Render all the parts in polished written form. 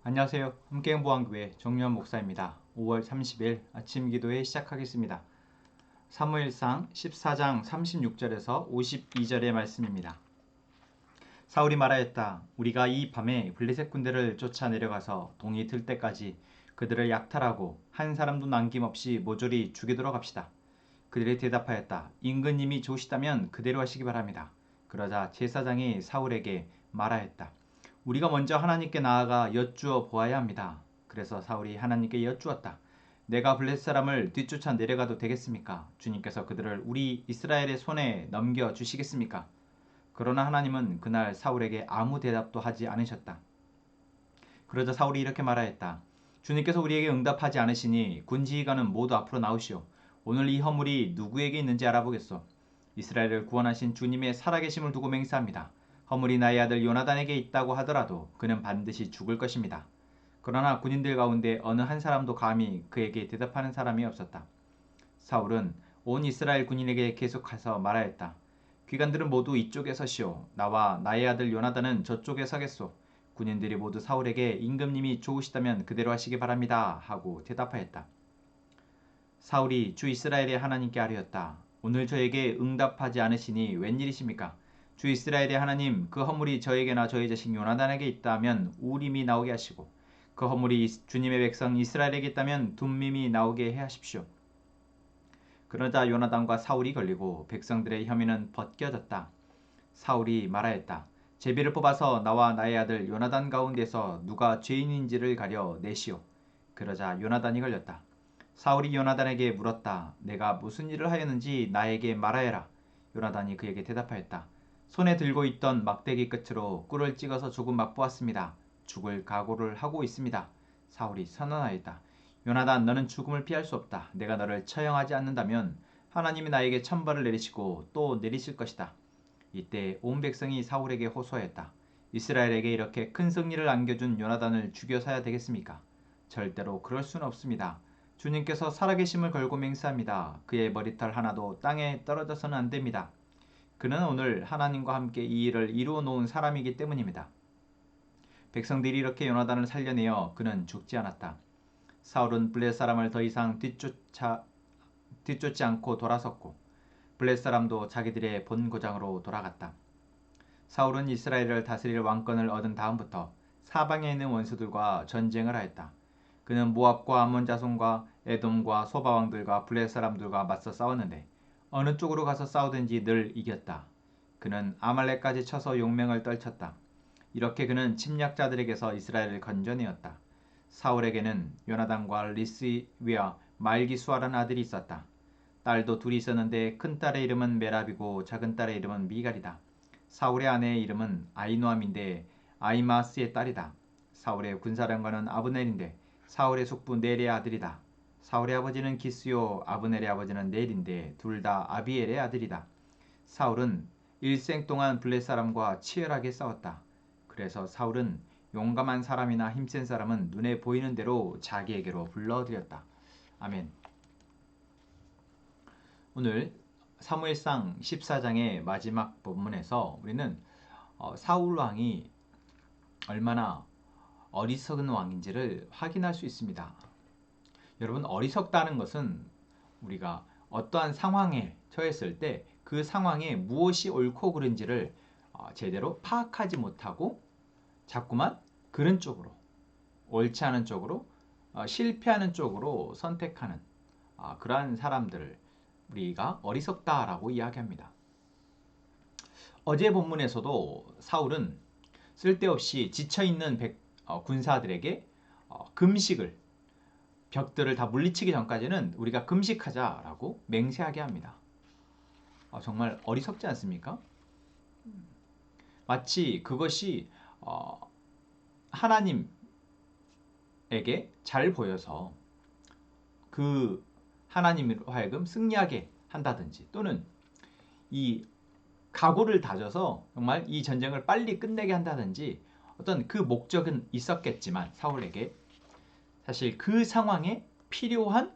안녕하세요. 함께행보한교회 정유한 목사입니다. 5월 30일 아침 기도회 시작하겠습니다. 사무엘상 14장 36절에서 52절의 말씀입니다. 사울이 말하였다. 우리가 이 밤에 블레셋 군대를 쫓아 내려가서 동이 들 때까지 그들을 약탈하고 한 사람도 남김없이 모조리 죽이도록 합시다. 그들이 대답하였다. 임금님이 좋으시다면 그대로 하시기 바랍니다. 그러자 제사장이 사울에게 말하였다. 우리가 먼저 하나님께 나아가 여쭈어 보아야 합니다. 그래서 사울이 하나님께 여쭈었다. 내가 블레셋 사람을 뒤쫓아 내려가도 되겠습니까? 주님께서 그들을 우리 이스라엘의 손에 넘겨주시겠습니까? 그러나 하나님은 그날 사울에게 아무 대답도 하지 않으셨다. 그러자 사울이 이렇게 말하였다. 주님께서 우리에게 응답하지 않으시니 군지휘관은 모두 앞으로 나오시오. 오늘 이 허물이 누구에게 있는지 알아보겠소. 이스라엘을 구원하신 주님의 살아계심을 두고 맹세합니다. 허물이 나의 아들 요나단에게 있다고 하더라도 그는 반드시 죽을 것입니다. 그러나 군인들 가운데 어느 한 사람도 감히 그에게 대답하는 사람이 없었다. 사울은 온 이스라엘 군인에게 계속해서 말하였다. 귀관들은 모두 이쪽에 서시오. 나와 나의 아들 요나단은 저쪽에 서겠소. 군인들이 모두 사울에게 임금님이 좋으시다면 그대로 하시기 바랍니다 하고 대답하였다. 사울이 주 이스라엘의 하나님께 아뢰었다. 오늘 저에게 응답하지 않으시니 웬일이십니까? 주 이스라엘의 하나님, 그 허물이 저에게나 저의 자식 요나단에게 있다면 우림이 나오게 하시고 그 허물이 주님의 백성 이스라엘에게 있다면 둠밈이 나오게 해 하십시오. 그러자 요나단과 사울이 걸리고 백성들의 혐의는 벗겨졌다. 사울이 말하였다. 제비를 뽑아서 나와 나의 아들 요나단 가운데서 누가 죄인인지를 가려 내시오. 그러자 요나단이 걸렸다. 사울이 요나단에게 물었다. 내가 무슨 일을 하였는지 나에게 말하여라. 요나단이 그에게 대답하였다. 손에 들고 있던 막대기 끝으로 꿀을 찍어서 조금 맛보았습니다. 죽을 각오를 하고 있습니다. 사울이 선언하였다. 요나단, 너는 죽음을 피할 수 없다. 내가 너를 처형하지 않는다면 하나님이 나에게 천벌을 내리시고 또 내리실 것이다. 이때 온 백성이 사울에게 호소하였다. 이스라엘에게 이렇게 큰 승리를 안겨준 요나단을 죽여 사야 되겠습니까? 절대로 그럴 수는 없습니다. 주님께서 살아계심을 걸고 맹세합니다. 그의 머리털 하나도 땅에 떨어져서는 안 됩니다. 그는 오늘 하나님과 함께 이 일을 이루어 놓은 사람이기 때문입니다. 백성들이 이렇게 요나단을 살려내어 그는 죽지 않았다. 사울은 블레셋 사람을 더 이상 뒤쫓지 않고 돌아섰고 블레셋 사람도 자기들의 본 고장으로 돌아갔다. 사울은 이스라엘을 다스릴 왕권을 얻은 다음부터 사방에 있는 원수들과 전쟁을 하였다. 그는 모압과 암몬 자손과 에돔과 소바 왕들과 블레셋 사람들과 맞서 싸웠는데 어느 쪽으로 가서 싸우든지 늘 이겼다. 그는 아말렉까지 쳐서 용맹을 떨쳤다. 이렇게 그는 침략자들에게서 이스라엘을 건져내었다. 사울에게는 요나단과 리스위와 말기수아라는 아들이 있었다. 딸도 둘이 있었는데 큰 딸의 이름은 메랍이고 작은 딸의 이름은 미갈이다. 사울의 아내의 이름은 아이노암인데 아이마스의 딸이다. 사울의 군사령관은 아브넬인데 사울의 숙부 넬의 아들이다. 사울의 아버지는 기스요 아브넬의 아버지는 넬인데 둘 다 아비엘의 아들이다. 사울은 일생 동안 블레셋 사람과 치열하게 싸웠다. 그래서 사울은 용감한 사람이나 힘센 사람은 눈에 보이는 대로 자기에게로 불러들였다. 아멘. 오늘 사무엘상 14장의 마지막 본문에서 우리는 사울 왕이 얼마나 어리석은 왕인지를 확인할 수 있습니다. 여러분, 어리석다는 것은 우리가 어떠한 상황에 처했을 때 그 상황에 무엇이 옳고 그른지를 제대로 파악하지 못하고 자꾸만 그런 쪽으로, 옳지 않은 쪽으로, 실패하는 쪽으로 선택하는 그러한 사람들을 우리가 어리석다라고 이야기합니다. 어제 본문에서도 사울은 쓸데없이 지쳐있는 군사들에게 금식을, 벽들을 다 물리치기 전까지는 우리가 금식하자라고 맹세하게 합니다. 정말 어리석지 않습니까? 마치 그것이 하나님에게 잘 보여서 그 하나님으로 하여금 승리하게 한다든지 또는 이 각오를 다져서 정말 이 전쟁을 빨리 끝내게 한다든지 어떤 그 목적은 있었겠지만 사울에게 사실 그 상황에 필요한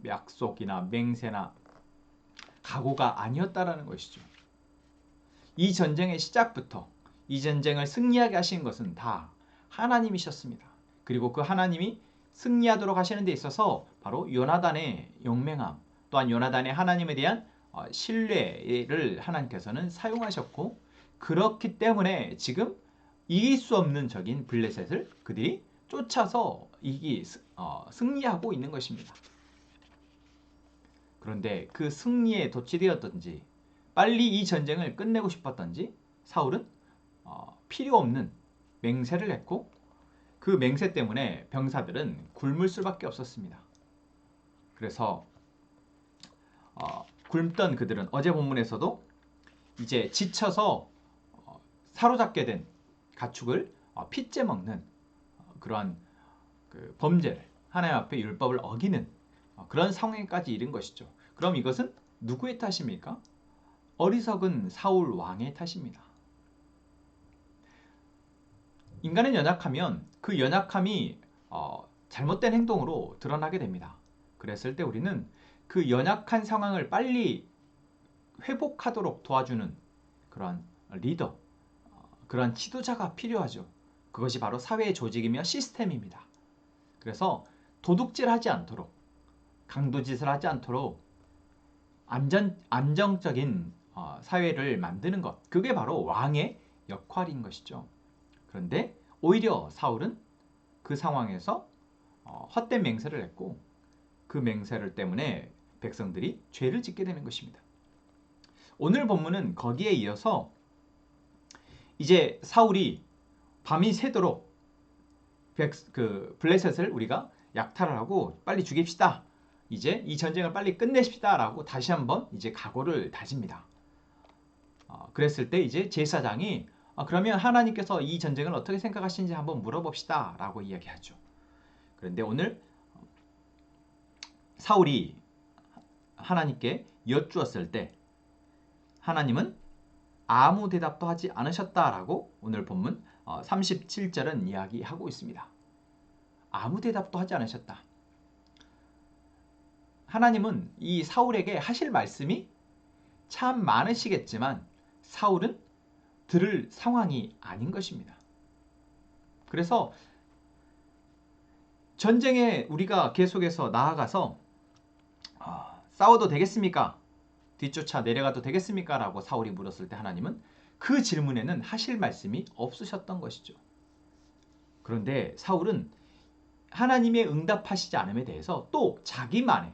약속이나 맹세나 각오가 아니었다라는 것이죠. 이 전쟁의 시작부터 이 전쟁을 승리하게 하신 것은 다 하나님이셨습니다. 그리고 그 하나님이 승리하도록 하시는 데 있어서 바로 요나단의 용맹함, 또한 요나단의 하나님에 대한 신뢰를 하나님께서는 사용하셨고, 그렇기 때문에 지금 이길 수 없는 적인 블레셋을 그들이 쫓아서 승리하고 있는 것입니다. 그런데 그 승리에 도취되었던지 빨리 이 전쟁을 끝내고 싶었던지 사울은 필요 없는 맹세를 했고, 그 맹세 때문에 병사들은 굶을 수밖에 없었습니다. 그래서 굶던 그들은 어제 본문에서도 이제 지쳐서 사로잡게 된 가축을 핏째 먹는 그러한 그 범죄를, 하나님 앞에 율법을 어기는 그런 상황까지 이른 것이죠. 그럼 이것은 누구의 탓입니까? 어리석은 사울 왕의 탓입니다. 인간은 연약하면 그 연약함이 잘못된 행동으로 드러나게 됩니다. 그랬을 때 우리는 그 연약한 상황을 빨리 회복하도록 도와주는 그런 리더, 그런 지도자가 필요하죠. 그것이 바로 사회의 조직이며 시스템입니다. 그래서 도둑질하지 않도록, 강도짓을 하지 않도록 안정적인 사회를 만드는 것, 그게 바로 왕의 역할인 것이죠. 그런데 오히려 사울은 그 상황에서 헛된 맹세를 했고, 그 맹세를 때문에 백성들이 죄를 짓게 되는 것입니다. 오늘 본문은 거기에 이어서 이제 사울이 밤이 새도록 블레셋을 우리가 약탈을 하고 빨리 죽입시다, 이제 이 전쟁을 빨리 끝내십시다 라고 다시 한번 이제 각오를 다집니다. 그랬을 때 이제 제사장이 그러면 하나님께서 이 전쟁을 어떻게 생각하시는지 한번 물어봅시다 라고 이야기하죠. 그런데 오늘 사울이 하나님께 여쭈었을 때 하나님은 아무 대답도 하지 않으셨다라고 오늘 본문 37절은 이야기하고 있습니다. 아무 대답도 하지 않으셨다. 하나님은 이 사울에게 하실 말씀이 참 많으시겠지만 사울은 들을 상황이 아닌 것입니다. 그래서 전쟁에 우리가 계속해서 나아가서 싸워도 되겠습니까? 뒤쫓아 내려가도 되겠습니까? 라고 사울이 물었을 때 하나님은 그 질문에는 하실 말씀이 없으셨던 것이죠. 그런데 사울은 하나님의 응답하시지 않음에 대해서 또 자기만의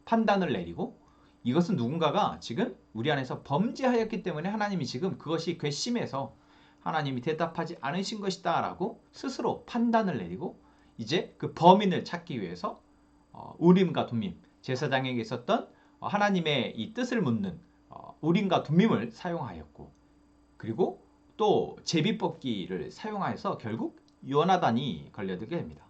판단을 내리고, 이것은 누군가가 지금 우리 안에서 범죄하였기 때문에 하나님이 지금 그것이 괘씸해서 하나님이 대답하지 않으신 것이다 라고 스스로 판단을 내리고, 이제 그 범인을 찾기 위해서 우림과 둠밈, 제사장에게 있었던 하나님의 이 뜻을 묻는 우림과 둠밈을 사용하였고, 그리고 또 제비뽑기를 사용하여서 결국 요나단이 걸려들게 됩니다.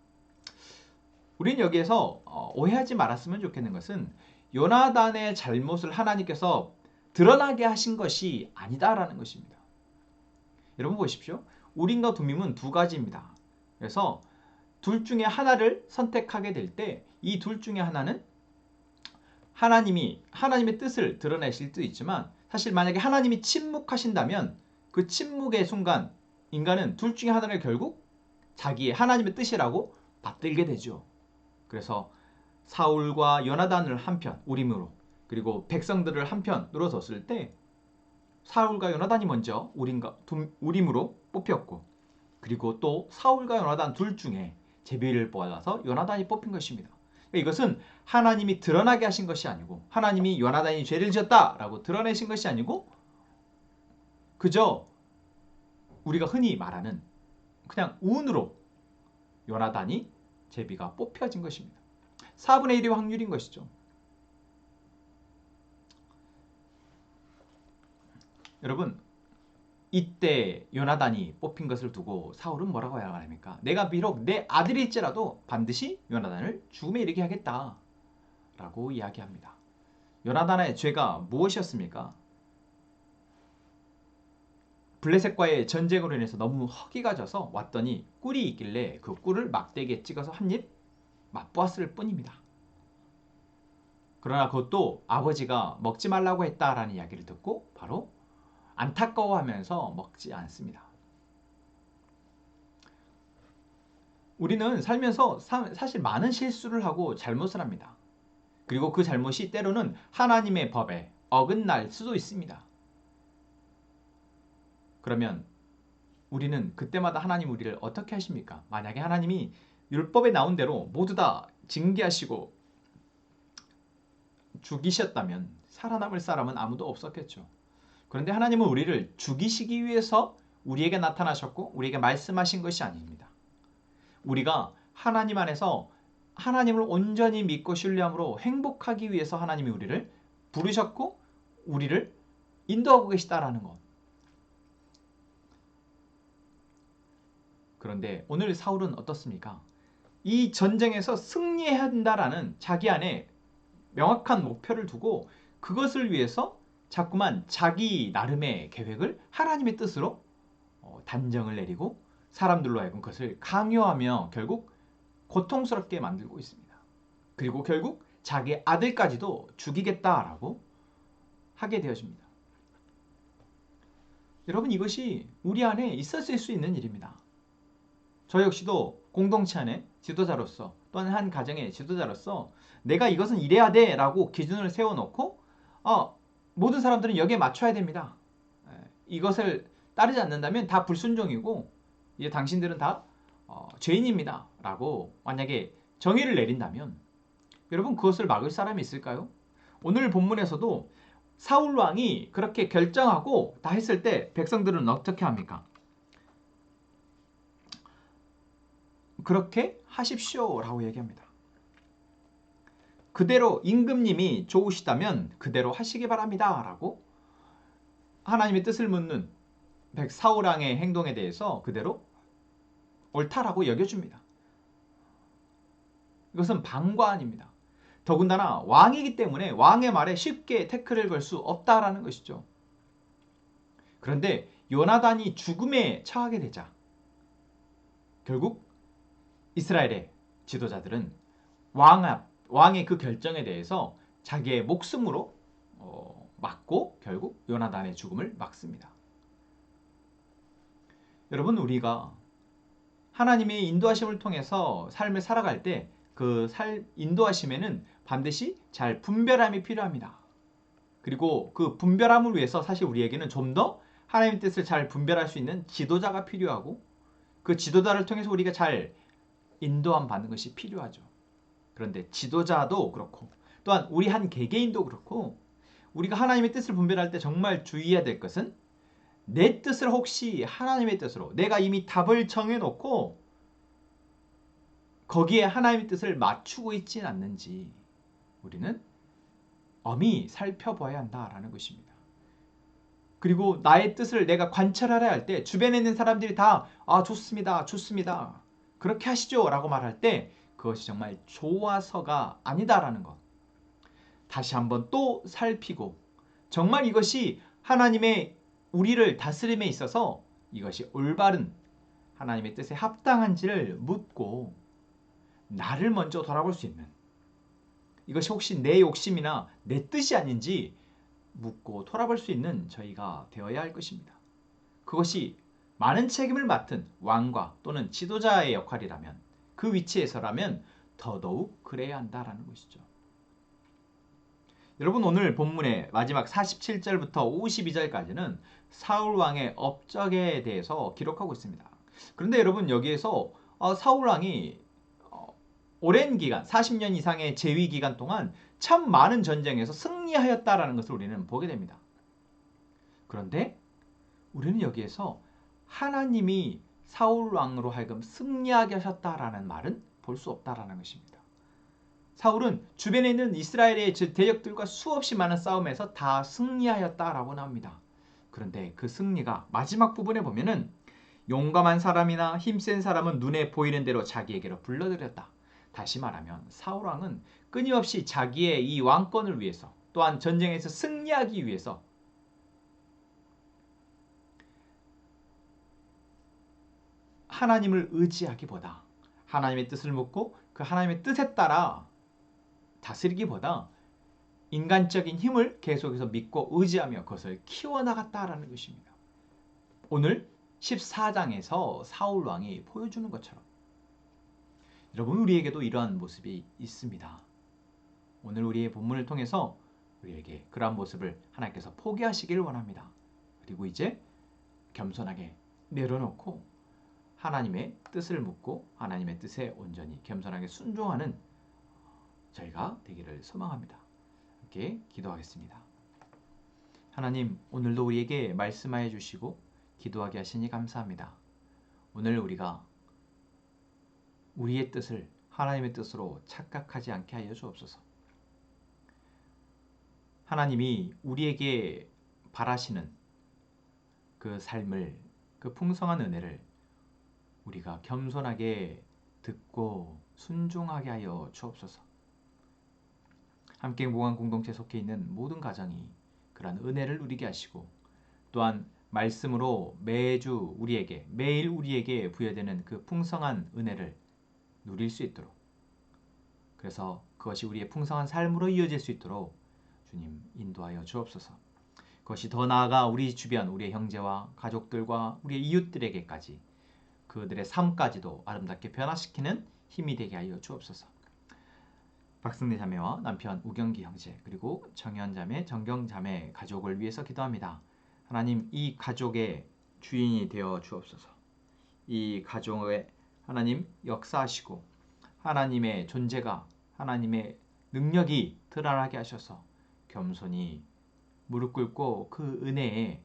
우리는 여기에서 오해하지 말았으면 좋겠는 것은 요나단의 잘못을 하나님께서 드러나게 하신 것이 아니다라는 것입니다. 여러분 보십시오. 우림과 둠밈은 두 가지입니다. 그래서 둘 중에 하나를 선택하게 될 때 이 둘 중에 하나는 하나님의 뜻을 드러내실 수도 있지만, 사실 만약에 하나님이 침묵하신다면 그 침묵의 순간 인간은 둘 중에 하나를 결국 자기의 하나님의 뜻이라고 받들게 되죠. 그래서 사울과 요나단을 한편 우림으로, 그리고 백성들을 한편으로 뒀을 때 사울과 요나단이 먼저 우림으로 뽑혔고, 그리고 또 사울과 요나단 둘 중에 제비를 뽑아서 요나단이 뽑힌 것입니다. 이것은 하나님이 드러나게 하신 것이 아니고, 하나님이 요나단이 죄를 지었다라고 드러내신 것이 아니고, 그저 우리가 흔히 말하는 그냥 운으로 요나단이 제비가 뽑혀진 것입니다. 4분의 1의 확률인 것이죠. 여러분, 이때 요나단이 뽑힌 것을 두고 사울은 뭐라고 말합니까? 내가 비록 내 아들일지라도 반드시 요나단을 죽음에 이르게 하겠다 라고 이야기합니다. 요나단의 죄가 무엇이었습니까? 블레셋과의 전쟁으로 인해서 너무 허기가 져서 왔더니 꿀이 있길래 그 꿀을 막대기에 찍어서 한 입 맛보았을 뿐입니다. 그러나 그것도 아버지가 먹지 말라고 했다라는 이야기를 듣고 바로 안타까워하면서 먹지 않습니다. 우리는 살면서 사실 많은 실수를 하고 잘못을 합니다. 그리고 그 잘못이 때로는 하나님의 법에 어긋날 수도 있습니다. 그러면 우리는 그때마다 하나님 우리를 어떻게 하십니까? 만약에 하나님이 율법에 나온 대로 모두 다 징계하시고 죽이셨다면 살아남을 사람은 아무도 없었겠죠. 그런데 하나님은 우리를 죽이시기 위해서 우리에게 나타나셨고 우리에게 말씀하신 것이 아닙니다. 우리가 하나님 안에서 하나님을 온전히 믿고 신뢰함으로 행복하기 위해서 하나님이 우리를 부르셨고 우리를 인도하고 계시다라는 것. 그런데 오늘 사울은 어떻습니까? 이 전쟁에서 승리해야 한다라는 자기 안에 명확한 목표를 두고 그것을 위해서 자꾸만 자기 나름의 계획을 하나님의 뜻으로 단정을 내리고 사람들로 하여금 그것을 강요하며 결국 고통스럽게 만들고 있습니다. 그리고 결국 자기 아들까지도 죽이겠다라고 하게 되어집니다. 여러분 이것이 우리 안에 있었을 수 있는 일입니다. 저 역시도 공동체 안에 지도자로서 또는 한 가정의 지도자로서 내가 이것은 이래야 돼 라고 기준을 세워놓고 모든 사람들은 여기에 맞춰야 됩니다. 이것을 따르지 않는다면 다 불순종이고 이제 당신들은 다 죄인입니다 라고 만약에 정의를 내린다면 여러분 그것을 막을 사람이 있을까요? 오늘 본문에서도 사울 왕이 그렇게 결정하고 다 했을 때 백성들은 어떻게 합니까? 그렇게 하십시오 라고 얘기합니다. 그대로 임금님이 좋으시다면 그대로 하시기 바랍니다 라고 하나님의 뜻을 묻는 사울 왕의 행동에 대해서 그대로 옳다라고 여겨줍니다. 이것은 방관입니다. 더군다나 왕이기 때문에 왕의 말에 쉽게 태클을 걸 수 없다라는 것이죠. 그런데 요나단이 죽음에 처하게 되자 결국 이스라엘의 지도자들은 왕의 그 결정에 대해서 자기의 목숨으로 막고 결국 요나단의 죽음을 막습니다. 여러분 우리가 하나님의 인도하심을 통해서 삶을 살아갈 때 그 인도하심에는 반드시 잘 분별함이 필요합니다. 그리고 그 분별함을 위해서 사실 우리에게는 좀 더 하나님의 뜻을 잘 분별할 수 있는 지도자가 필요하고 그 지도자를 통해서 우리가 잘 인도함 받는 것이 필요하죠. 그런데 지도자도 그렇고 또한 우리 한 개개인도 그렇고 우리가 하나님의 뜻을 분별할 때 정말 주의해야 될 것은 내 뜻을 혹시 하나님의 뜻으로 내가 이미 답을 정해놓고 거기에 하나님의 뜻을 맞추고 있지는 않는지 우리는 엄히 살펴봐야 한다라는 것입니다. 그리고 나의 뜻을 내가 관찰하려 할 때 주변에 있는 사람들이 다 좋습니다. 좋습니다. 그렇게 하시죠 라고 말할 때 그것이 정말 좋아서가 아니다라는 것. 다시 한번 또 살피고 정말 이것이 하나님의 우리를 다스림에 있어서 이것이 올바른 하나님의 뜻에 합당한지를 묻고 나를 먼저 돌아볼 수 있는 이것이 혹시 내 욕심이나 내 뜻이 아닌지 묻고 돌아볼 수 있는 저희가 되어야 할 것입니다. 그것이 많은 책임을 맡은 왕과 또는 지도자의 역할이라면 그 위치에서라면 더더욱 그래야 한다라는 것이죠. 여러분 오늘 본문의 마지막 47절부터 52절까지는 사울 왕의 업적에 대해서 기록하고 있습니다. 그런데 여러분 여기에서 사울 왕이 오랜 기간 40년 이상의 재위 기간 동안 참 많은 전쟁에서 승리하였다라는 것을 우리는 보게 됩니다. 그런데 우리는 여기에서 하나님이 사울 왕으로 하여금 승리하게 하셨다라는 말은 볼 수 없다라는 것입니다. 사울은 주변에 있는 이스라엘의 대적들과 수없이 많은 싸움에서 다 승리하였다라고 나옵니다. 그런데 그 승리가 마지막 부분에 보면은 용감한 사람이나 힘센 사람은 눈에 보이는 대로 자기에게로 불러들였다. 다시 말하면 사울 왕은 끊임없이 자기의 이 왕권을 위해서 또한 전쟁에서 승리하기 위해서 하나님을 의지하기보다 하나님의 뜻을 묻고 그 하나님의 뜻에 따라 다스리기보다 인간적인 힘을 계속해서 믿고 의지하며 그것을 키워나갔다라는 것입니다. 오늘 14장에서 사울 왕이 보여주는 것처럼 여러분, 우리에게도 이러한 모습이 있습니다. 오늘 우리의 본문을 통해서 우리에게 그러한 모습을 하나님께서 포기하시길 원합니다. 그리고 이제 겸손하게 내려놓고 하나님의 뜻을 묻고 하나님의 뜻에 온전히 겸손하게 순종하는 저희가 되기를 소망합니다. 함께 기도하겠습니다. 하나님, 오늘도 우리에게 말씀하여 주시고 기도하게 하시니 감사합니다. 오늘 우리가 우리의 뜻을 하나님의 뜻으로 착각하지 않게 하여 주옵소서. 하나님이 우리에게 바라시는 그 삶을, 그 풍성한 은혜를 우리가 겸손하게 듣고 순종하게 하여 주옵소서. 함께 행복한 공동체에 속해 있는 모든 가정이 그러한 은혜를 누리게 하시고 또한 말씀으로 매주 우리에게, 매일 우리에게 부여되는 그 풍성한 은혜를 누릴 수 있도록, 그래서 그것이 우리의 풍성한 삶으로 이어질 수 있도록 주님 인도하여 주옵소서. 그것이 더 나아가 우리 주변, 우리의 형제와 가족들과 우리의 이웃들에게까지 그들의 삶까지도 아름답게 변화시키는 힘이 되게 하여 주옵소서. 박승리 자매와 남편 우경기 형제, 그리고 정현 자매, 정경 자매 가족을 위해서 기도합니다. 하나님, 이 가족의 주인이 되어 주옵소서. 이 가정에 하나님 역사하시고 하나님의 존재가, 하나님의 능력이 드러나게 하셔서 겸손히 무릎 꿇고 그 은혜에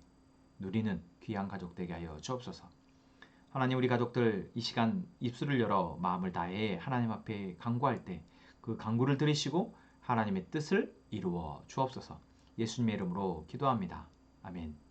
누리는 귀한 가족 되게 하여 주옵소서. 하나님, 우리 가족들 이 시간 입술을 열어 마음을 다해 하나님 앞에 간구할 때 그 간구를 들으시고 하나님의 뜻을 이루어 주옵소서. 예수님의 이름으로 기도합니다. 아멘.